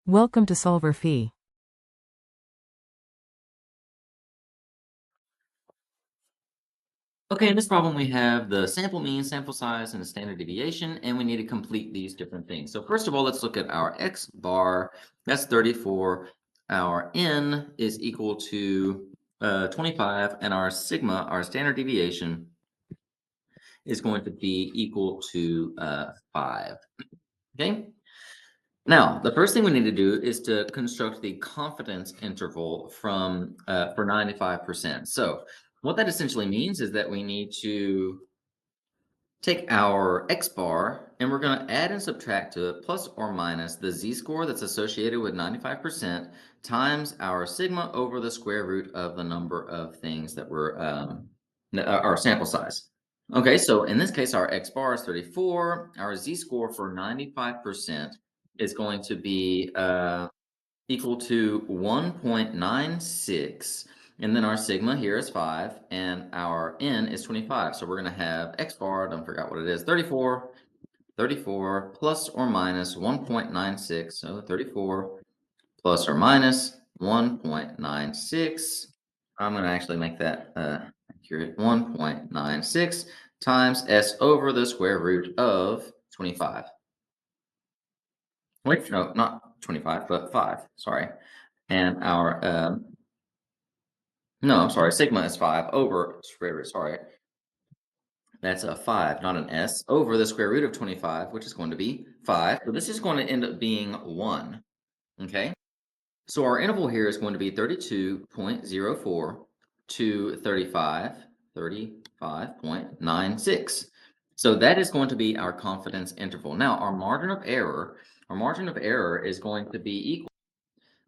Welcome to solverfy. Okay, in this problem, we have the sample mean, sample size, and the standard deviation, and we need to complete these different things. So first of all, let's look at our x bar. That's 34. Our n is equal to 25, and our sigma, our standard deviation, is going to be equal to 5. Okay? Now, the first thing we need to do is to construct the confidence interval for 95%. So what that essentially means is that we need to take our x bar and we're going to add and subtract to it plus or minus the z-score that's associated with 95% times our sigma over the square root of the number of things that we're our sample size. Okay, so in this case, our x bar is 34. Our z-score for 95% is going to be equal to 1.96. And then our sigma here is 5, and our n is 25. So we're going to have x bar, don't forget what it is, 34 plus or minus 1.96. So 34 plus or minus 1.96. I'm going to actually make that accurate. 1.96 times s over the square root of 25. Wait, no, not 25, but 5. Sorry. And our no, I'm sorry, sigma is 5 over square root, sorry. That's a 5, not an s, over the square root of 25, which is going to be 5. So this is going to end up being 1, okay? So our interval here is going to be 32.04 to 35.96. So that is going to be our confidence interval. Now, our margin of error is going to be equal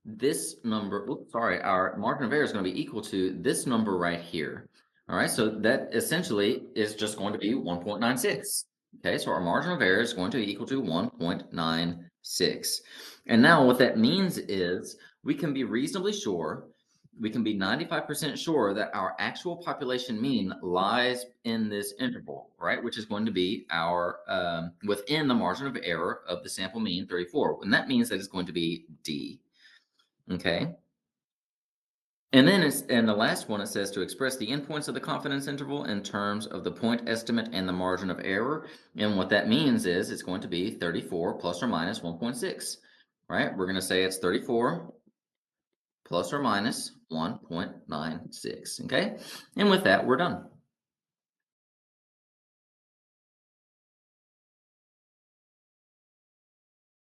this number, oops, sorry, our margin of error is going to be equal to this number right here. All right, so that essentially is just going to be 1.96. Okay, so our margin of error is going to be equal to 1.96. And now what that means is we can be reasonably sure, we can be 95% sure that our actual population mean lies in this interval, right? Which is going to be our, within the margin of error of the sample mean 34. And that means that it's going to be D. Okay. And then the last one, it says to express the endpoints of the confidence interval in terms of the point estimate and the margin of error. And what that means is it's going to be 34 plus or minus 1.6, right? We're going to say it's 34 plus or minus 1.96, okay? And with that, we're done.